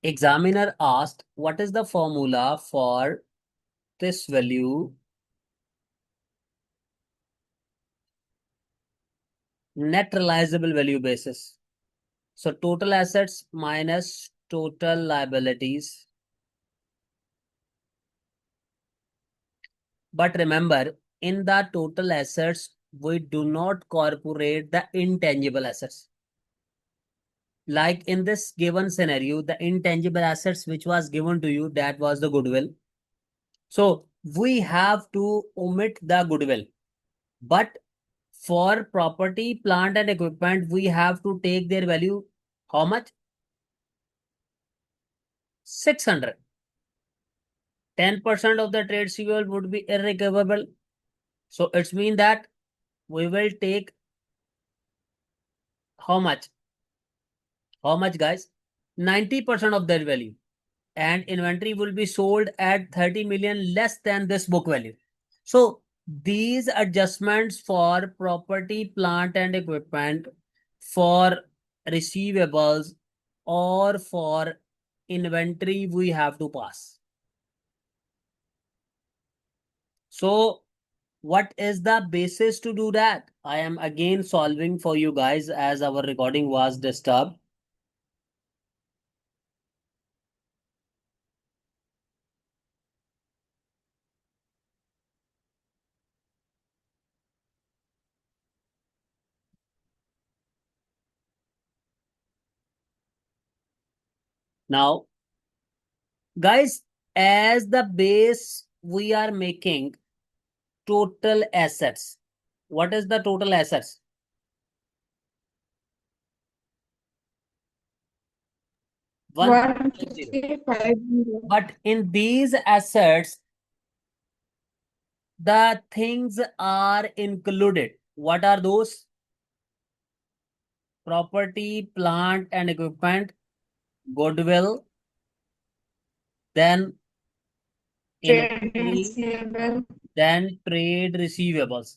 Examiner asked, what is the formula for this value? Net realizable value basis. So total assets minus total liabilities. But remember, in the total assets, we do not incorporate the intangible assets. Like in this given scenario, the intangible assets which was given to you, that was the goodwill. So we have to omit the goodwill. But for property, plant and equipment, we have to take their value. How much? 600. 10% of the trade receivable would be irrecoverable. So it's mean that we will take how much? How much, guys? 90% of that value. And inventory will be sold at 30 million less than this book value. So these adjustments for property, plant and equipment, for receivables or for inventory, we have to pass. So what is the basis to do that? I am again solving for you guys as our recording was disturbed. Now, guys, as the base, we are making total assets. What is the total assets? One zero. 150. But in these assets, the things are included. What are those? Property, plant and equipment, goodwill, then Trade inventory, receivable. then trade receivables.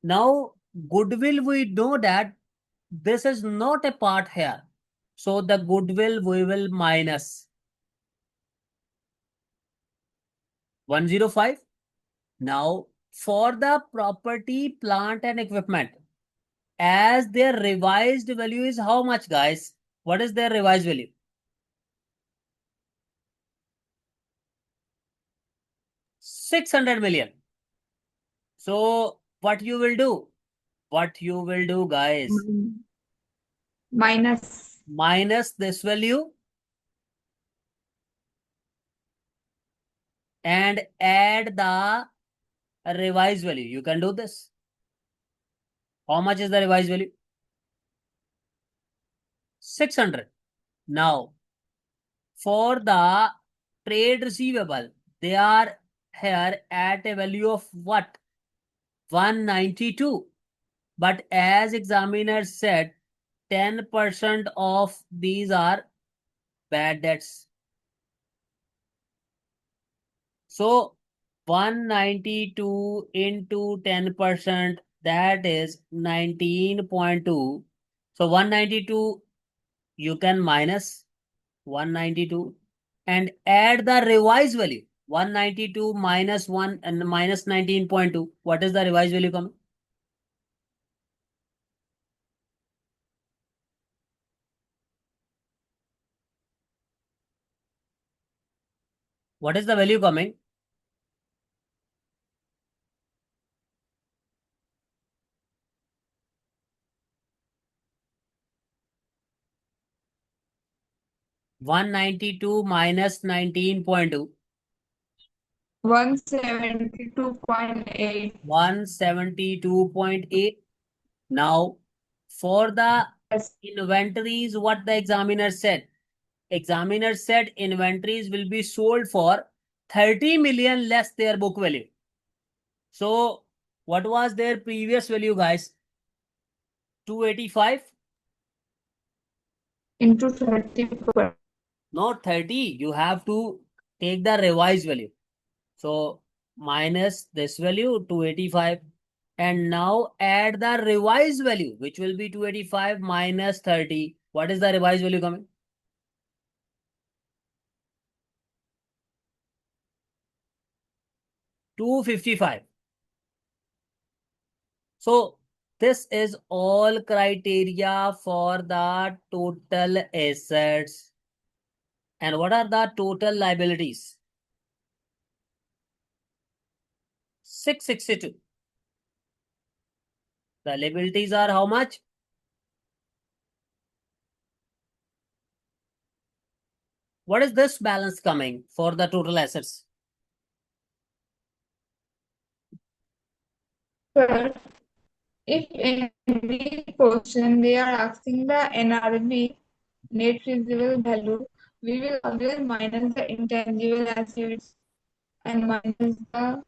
Now, goodwill, we know that this is not a part here. So the goodwill we will minus 105. Now, for the property, plant and equipment, as their revised value is how much, guys? What is their revised value? 600 million. So what you will do? What you will do, guys? Minus. Minus this value and add the revised value. You can do this. How much is the revised value? 600. Now, for the trade receivable, they are here at a value of what? 192. But as examiner said, 10% of these are bad debts. So 192 into 10%, that is 19.2. So 192, you can minus 192 and add the revised value. 192 minus 1 and minus 19.2. What is the revised value coming? What is the value coming? 192 minus 19.2. 172.8. 172.8. Now, for the inventories, what the examiner said? Examiner said inventories will be sold for 30 million less their book value. So, what was their previous value, guys? 285? Into 30. Not 30. You have to take the revised value. So, minus this value, 285. And now add the revised value, which will be 285 minus 30. What is the revised value coming? 255. So this is all criteria for the total assets. And what are the total liabilities? 662. The liabilities are how much? What is this balance coming for the total assets? Sir, if in the question they are asking the NRV, net reservable value, we will always minus the intangible assets and minus the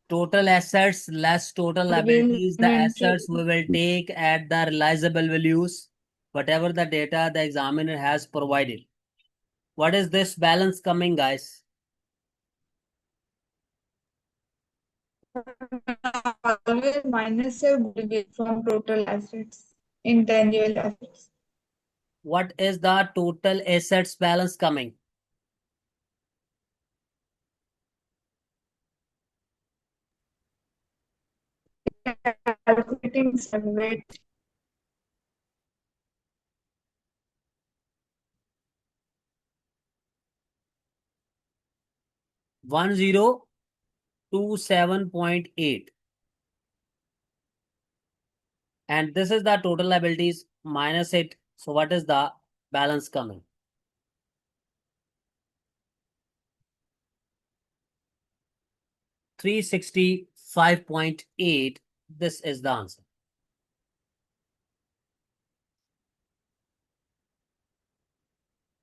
Total assets less total goodwill liabilities. The inventory. assets we will take at the realizable values, whatever the data the examiner has provided. What is this balance coming, guys? Always minus your goodwill from total assets, intangible assets. What is the total assets balance coming? Calculating separate 1027.8. And this is the total liabilities minus it. So what is the balance coming? 365.8. This is the answer.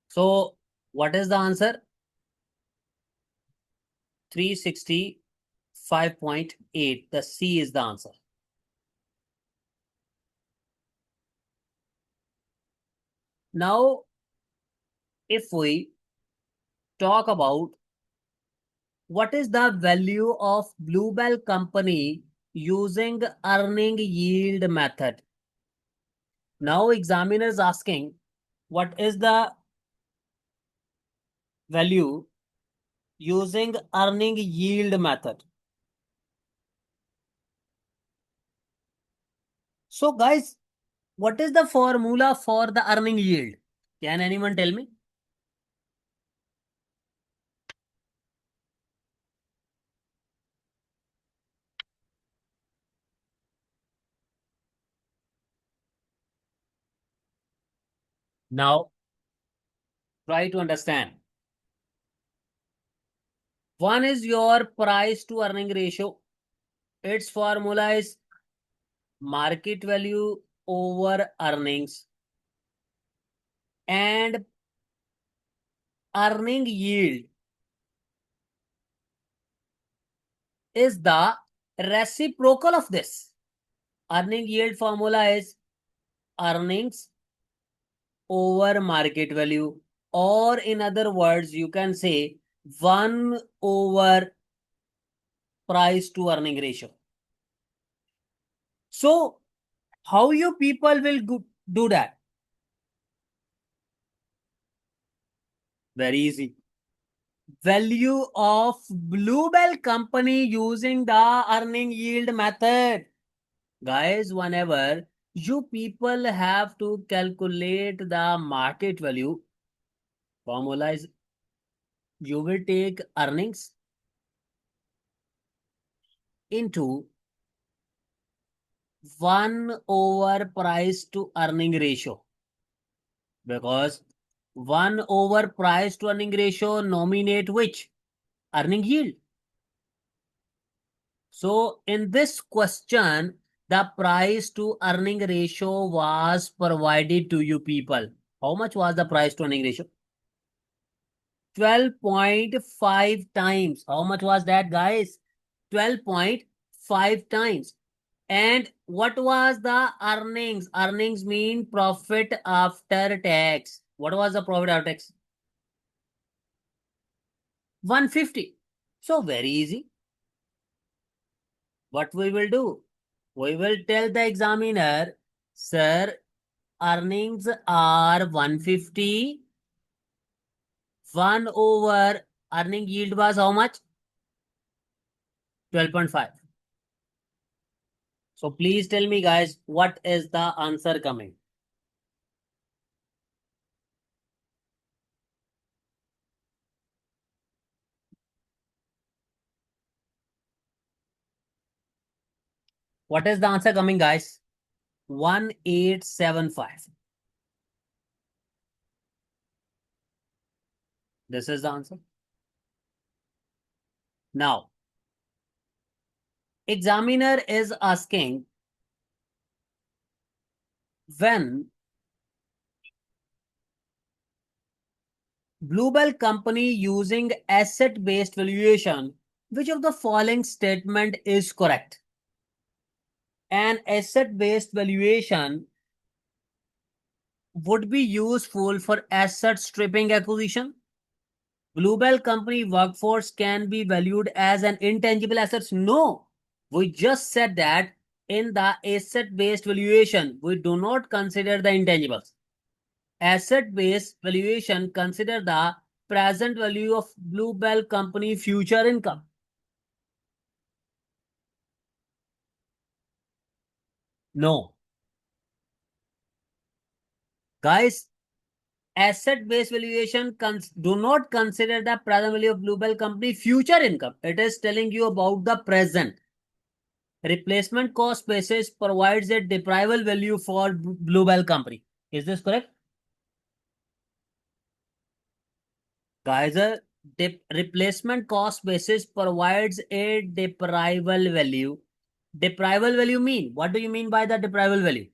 So what is the answer? 365.8. The C is the answer. Now, if we talk about what is the value of Bluebell company using earning yield method? Now, examiner is asking what is the value using earning yield method. So, guys, what is the formula for the earning yield? Can anyone tell me? Now, try to understand. One is your price to earning ratio. Its formula is market value over earnings, and earning yield is the reciprocal of this. Earning yield formula is earnings over market value, or in other words, you can say 1 over price to earning ratio. So, how you people will do that? Very easy. Value of Bluebell company using the earning yield method. Guys, whenever you people have to calculate the market value, formula is you will take earnings into 1 over price to earning ratio, because 1 over price to earning ratio nominate which? Earning yield. So in this question, the price to earning ratio was provided to you people. How much was the price to earning ratio? 12.5 times. How much was that, guys? 12.5 times. And what was the earnings? Earnings mean profit after tax. What was the profit after tax? 150. So very easy. What we will do? We will tell the examiner, sir, earnings are 150. 1 over earning yield was how much? 12.5. So please tell me, guys, what is the answer coming? What is the answer coming, guys? 1875. This is the answer. Now, examiner is asking, when Bluebell company using asset-based valuation, which of the following statement is correct? An asset-based valuation would be useful for asset stripping acquisition. Bluebell company workforce can be valued as an intangible assets. No, we just said that in the asset-based valuation, we do not consider the intangibles. Asset-based valuation consider the present value of Bluebell company future income. No. Guys, asset-based valuation do not consider the present value of Bluebell company future income. It is telling you about the present. Replacement cost basis provides a deprivable value for Bluebell company. Is this correct? Guys, a replacement cost basis provides a deprivable value. Deprivable value mean? What do you mean by the deprivable value?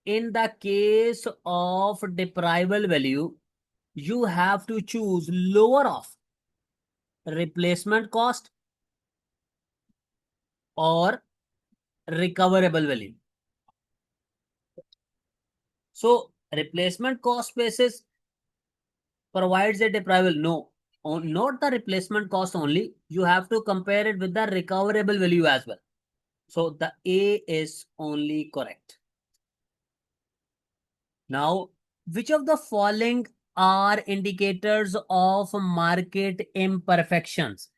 In the case of deprivable value, you have to choose lower of replacement cost or recoverable value. So replacement cost basis provides a deprivable. No, not the replacement cost only. You have to compare it with the recoverable value as well. So the A is only correct. Now, which of the following are indicators of market imperfections?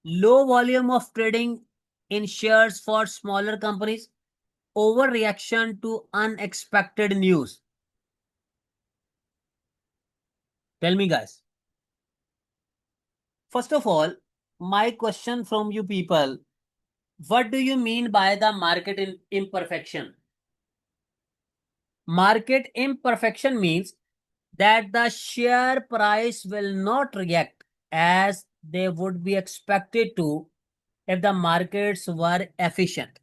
Low volume of trading in shares for smaller companies, overreaction to unexpected news. Tell me, guys. First of all, my question from you people, what do you mean by the market imperfection? Market imperfection means that the share price will not react as they would be expected to if the markets were efficient.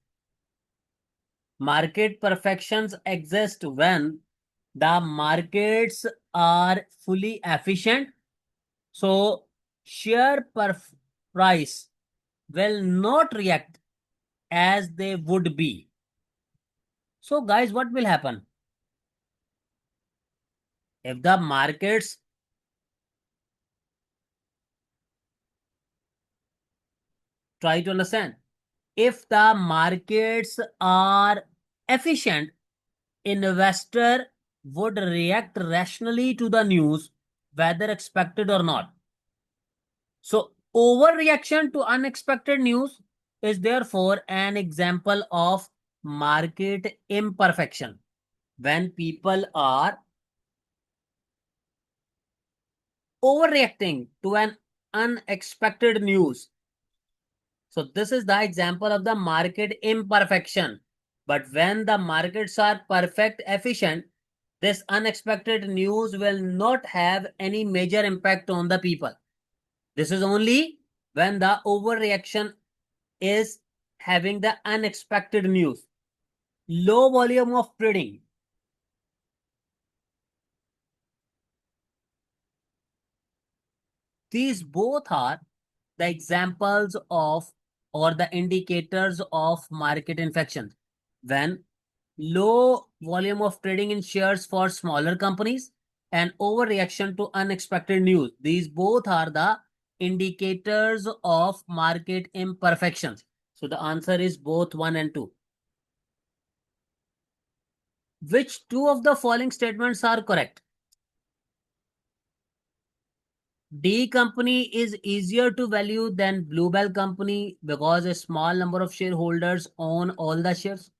Market perfections exist when the markets are fully efficient. So share price will not react as they would be. So guys, what will happen? If the markets try to understand, if the markets are efficient, investor would react rationally to the news, whether expected or not. So overreaction to unexpected news is therefore an example of market imperfection. When people are overreacting to an unexpected news. So this is the example of the market imperfection. But when the markets are perfect, efficient, this unexpected news will not have any major impact on the people. This is only when the overreaction is having the unexpected news. Low volume of trading. These both are the examples of or the indicators of market infections. When low volume of trading in shares for smaller companies and overreaction to unexpected news. These both are the indicators of market imperfections. So the answer is both 1 and 2. Which two of the following statements are correct? D company is easier to value than Bluebell company because a small number of shareholders own all the shares.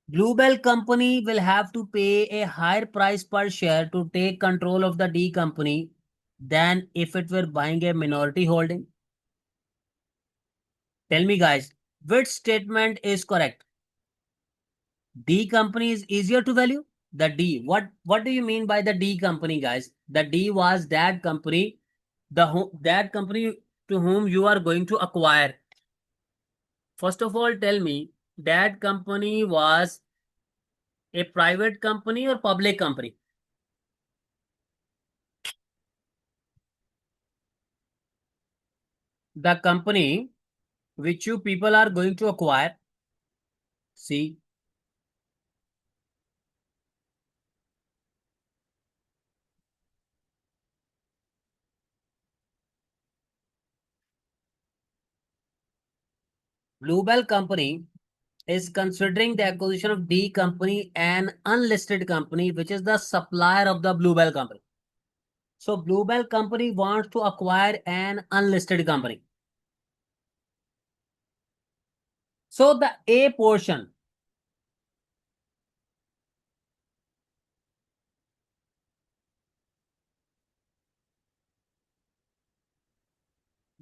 Bluebell company will have to pay a higher price per share to take control of the D company than if it were buying a minority holding. Tell me, guys, which statement is correct? D company is easier to value? The D. What do you mean by the D company, guys? The D was that company, that company to whom you are going to acquire. First of all, tell me that company was a private company or public company? The company which you people are going to acquire. See, Bluebell company is considering the acquisition of D company, an unlisted company, which is the supplier of the Bluebell company. So Bluebell company wants to acquire an unlisted company. So the A portion,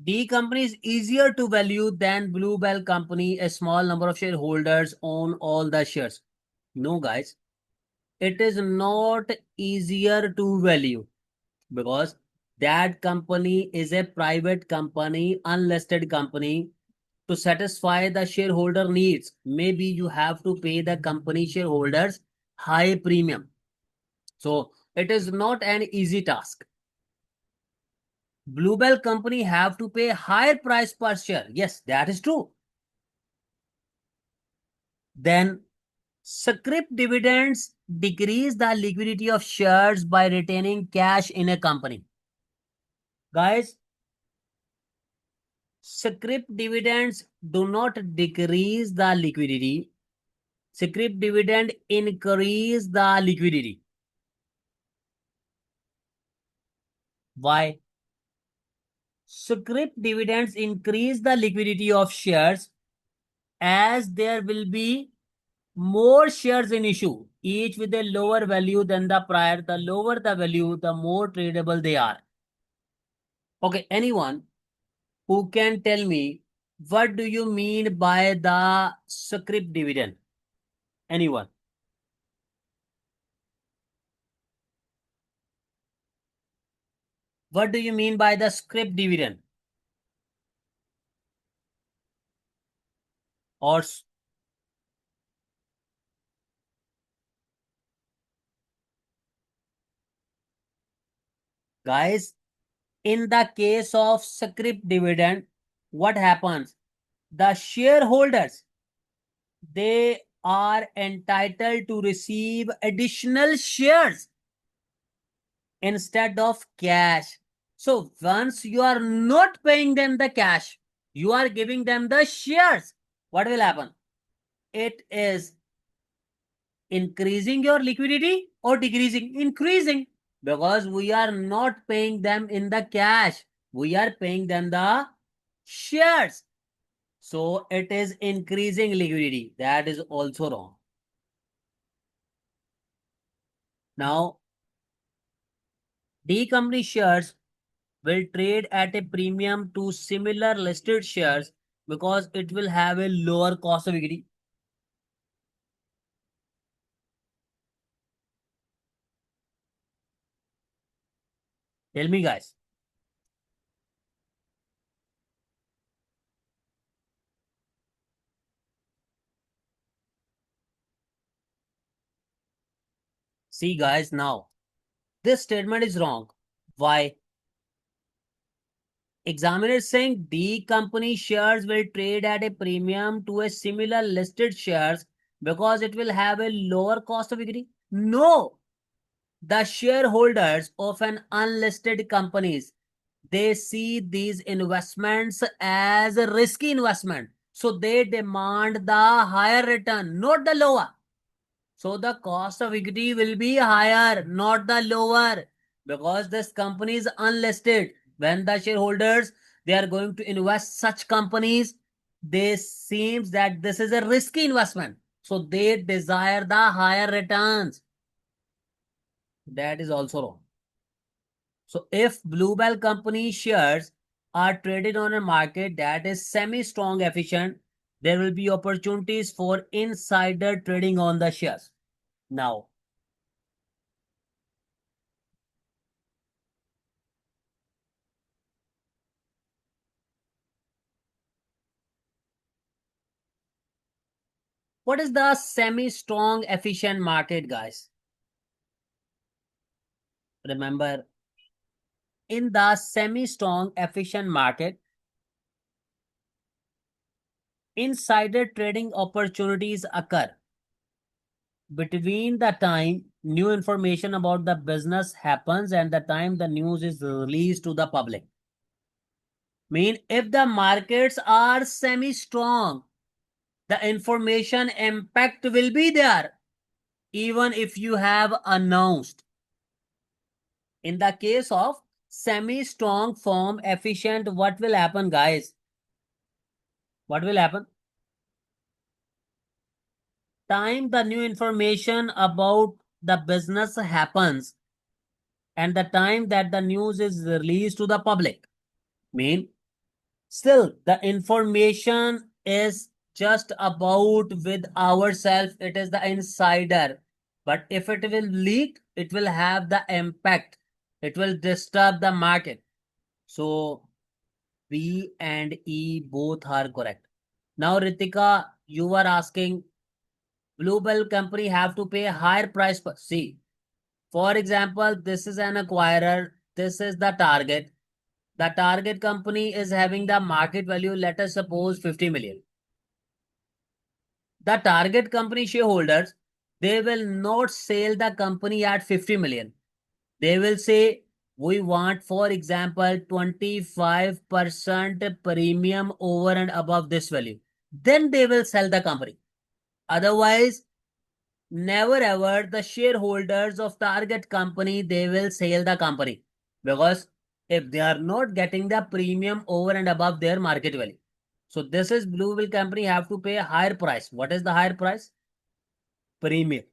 D company is easier to value than Bluebell company. A small number of shareholders own all the shares. No, guys, it is not easier to value because that company is a private company, unlisted company. To satisfy the shareholder needs, maybe you have to pay the company shareholders high premium. So it is not an easy task. Bluebell company have to pay higher price per share. Yes, that is true. Then scrip dividends decrease the liquidity of shares by retaining cash in a company. Guys, scrip dividends do not decrease the liquidity. Scrip dividend increase the liquidity. Why? Scrip dividends increase the liquidity of shares as there will be more shares in issue, each with a lower value than the prior. The lower the value, the more tradable they are. Okay, anyone who can tell me what do you mean by the scrip dividend? Anyone? What do you mean by the scrip dividend? Or guys, in the case of scrip dividend, what happens? The shareholders, they are entitled to receive additional shares instead of cash. So once you are not paying them the cash, you are giving them the shares. What will happen? It is increasing your liquidity or decreasing? Increasing, because we are not paying them in the cash. We are paying them the shares. So it is increasing liquidity. That is also wrong. Now, D company shares will trade at a premium to similar listed shares because it will have a lower cost of equity. Tell me, guys. See, guys, now this statement is wrong. Why? Examiner is saying D company shares will trade at a premium to a similar listed shares because it will have a lower cost of equity. No, the shareholders of an unlisted companies, they see these investments as a risky investment. So they demand the higher return, not the lower. So the cost of equity will be higher, not the lower. because this company is unlisted. When the shareholders they are going to invest such companies, they seems that this is a risky investment, so they desire the higher returns. That is also wrong. So if Bluebell company shares are traded on a market that is semi-strong efficient, there will be opportunities for insider trading on the shares. Now, what is the semi-strong efficient market, guys? Remember, in the semi-strong efficient market, insider trading opportunities occur between the time new information about the business happens and the time the news is released to the public. Mean if the markets are semi strong, the information impact will be there even if you have announced. In the case of semi strong form efficient, what will happen, guys? What will happen? Time the new information about the business happens and the time that the news is released to the public. Mean still the information is just about with ourselves, it is the insider, but if it will leak it will have the impact, it will disturb the market. So B and E both are correct. Now Ritika, you were asking Bluebell company have to pay a higher price per see. For example, this is an acquirer, this is the target. The target company is having the market value, let us suppose 50 million. The target company shareholders, they will not sell the company at 50 million. They will say, we want, for example, 25% premium over and above this value. Then they will sell the company. Otherwise, never ever the shareholders of target company, they will sell the company. Because if they are not getting the premium over and above their market value. So this is Bluebell company have to pay a higher price. What is the higher price? Premium.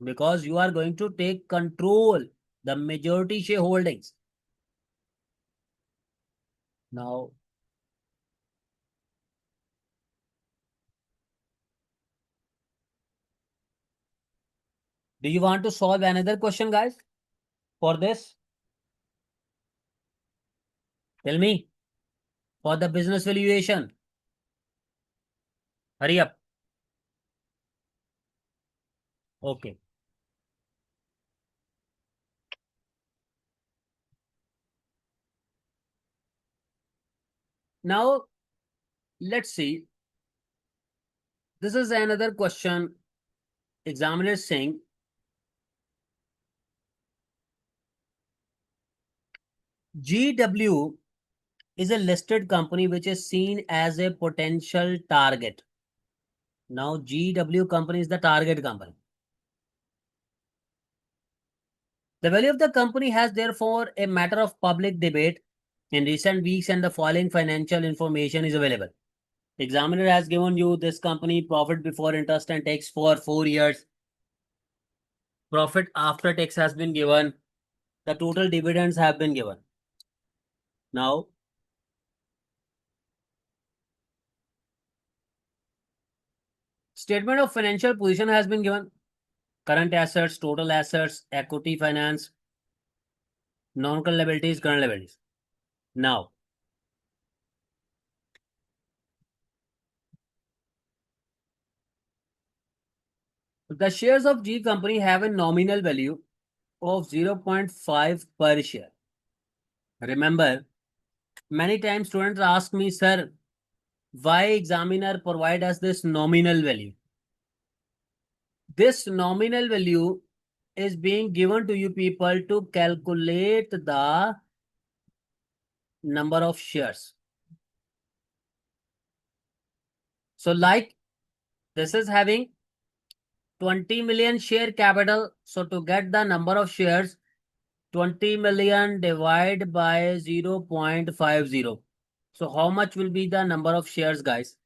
Because you are going to take control, the majority shareholdings. Now, do you want to solve another question, guys, for this? Tell me, for the business valuation. Hurry up. Okay. Now, let's see. This is another question. Examiner is saying, GW is a listed company which is seen as a potential target. Now, GW company is the target company. The value of the company has therefore a matter of public debate in recent weeks, and the following financial information is available. Examiner has given you this company profit before interest and tax for 4 years. Profit after tax has been given. The total dividends have been given. Now, statement of financial position has been given. Current assets, total assets, equity finance, non-current liabilities, current liabilities. Now, the shares of G company have a nominal value of 0.5 per share. Remember, many times students ask me, sir, why examiner provide us this nominal value? This nominal value is being given to you people to calculate the number of shares. So like this is having 20 million share capital. So to get the number of shares, 20 million divided by 0.50. So how much will be the number of shares, guys?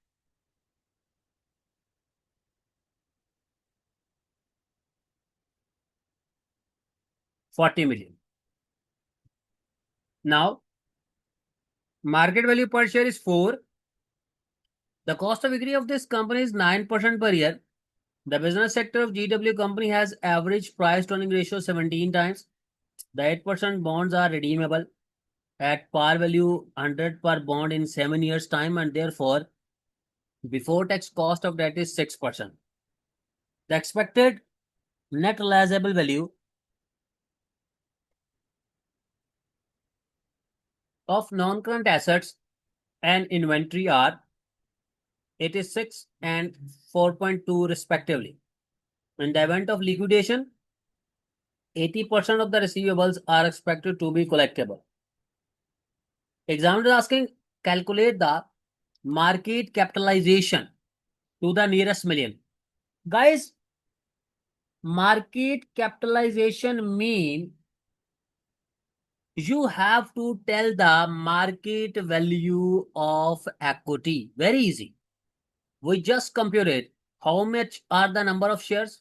40 million. Now, market value per share is 4. The cost of equity of this company is 9% per year. The business sector of GW company has average price to earning ratio 17 times. The 8% bonds are redeemable at par value 100 per bond in 7 years time, and therefore before tax cost of debt is 6%. The expected net realizable value of non-current assets and inventory are 86 and 4.2 respectively. In the event of liquidation, 80% of the receivables are expected to be collectible. Examiner is asking, calculate the market capitalization to the nearest million. Guys, market capitalization mean you have to tell the market value of equity. Very easy. We just compute it. How much are the number of shares?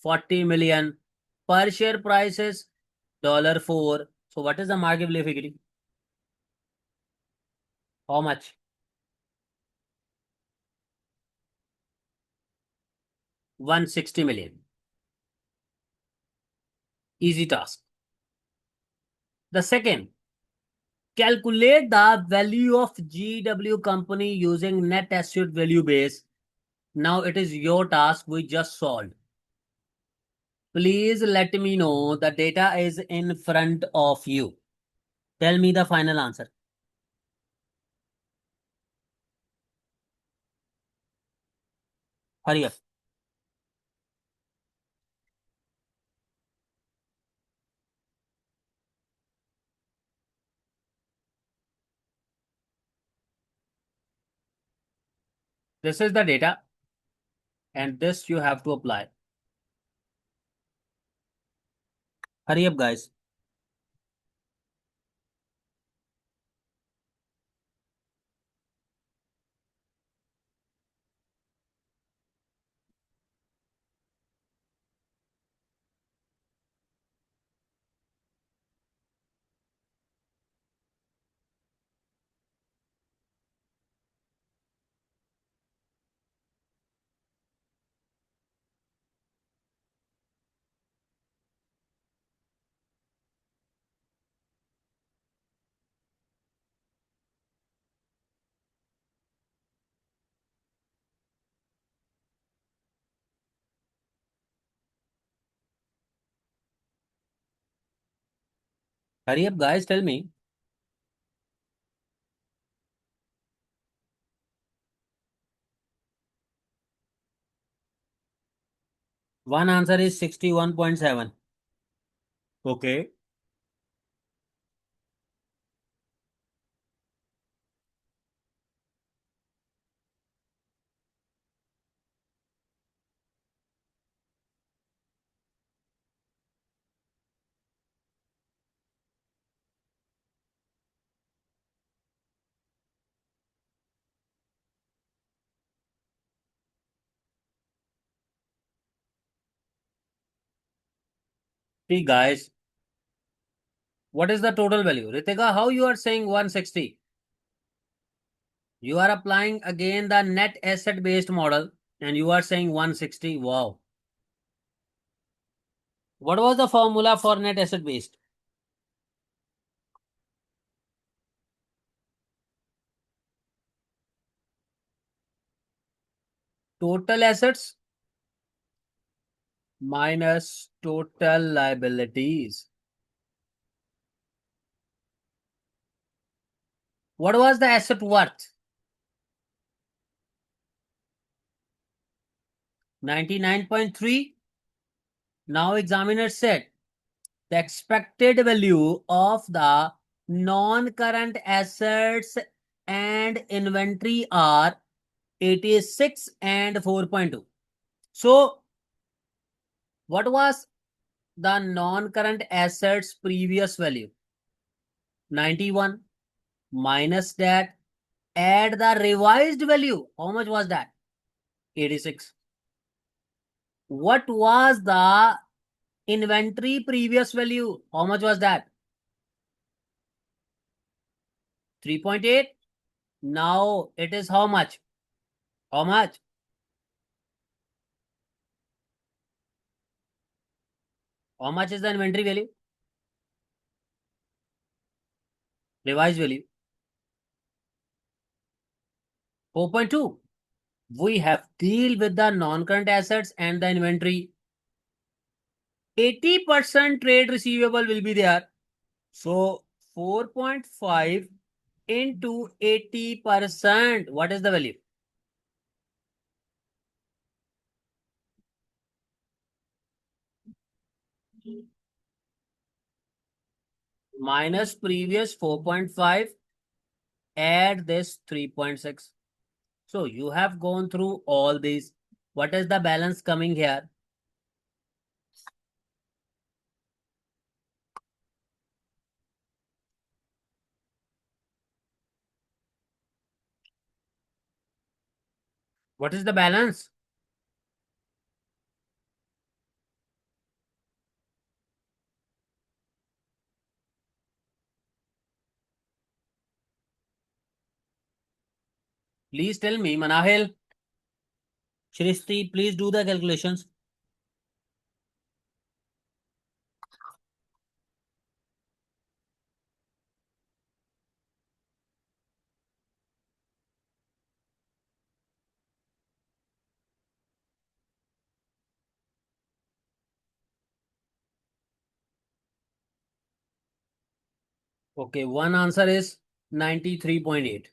40 million. Per share price is $4. So what is the market value of equity? How much? 160 million. Easy task. The second, calculate the value of GW company using net asset value base. Now it is your task. We just solved. Please let me know the data is in front of you. Tell me the final answer. Hurry up. This is the data, and this you have to apply. Hurry up, guys. Hurry up, guys. Tell me. One answer is 61.7. Okay. See, guys, what is the total value? Ritika, how you are saying 160? You are applying again the net asset based model and you are saying 160. Wow. What was the formula for net asset based? Total assets minus total liabilities. What was the asset worth? 99.3. Now examiner said the expected value of the non-current assets and inventory are 86 and 4.2. So What was the non-current assets previous value? 91 minus that, add the revised value. How much was that? 86. What was the inventory previous value? How much was that? 3.8. Now it is how much? How much? How much is the inventory value? Revised value. 4.2. We have deal with the non-current assets and the inventory. 80% trade receivable will be there. So 4.5 into 80%. What is the value? Minus previous 4.5, add this 3.6. So you have gone through all these. What is the balance coming here? What is the balance? Please tell me, Manahil. Shristi, please do the calculations. Okay, one answer is 93.8.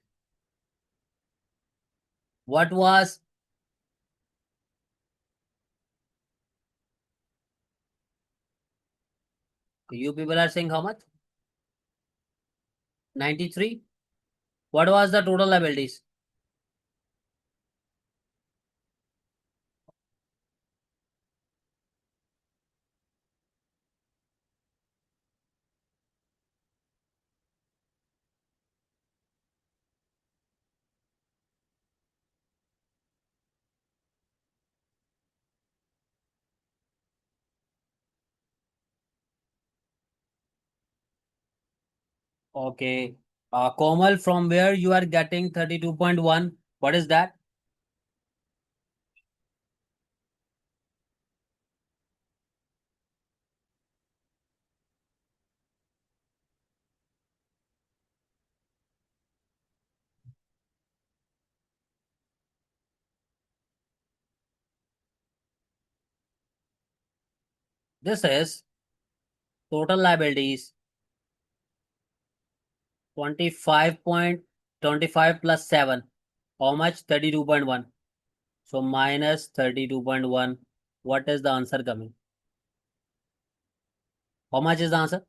What was you people are saying how much? 93. What was the total liabilities? Okay. Komal, from where you are getting 32.1? What is that? This is total liabilities 25.25 plus 7. How much? 32.1. So minus 32.1. What is the answer coming? How much is the answer?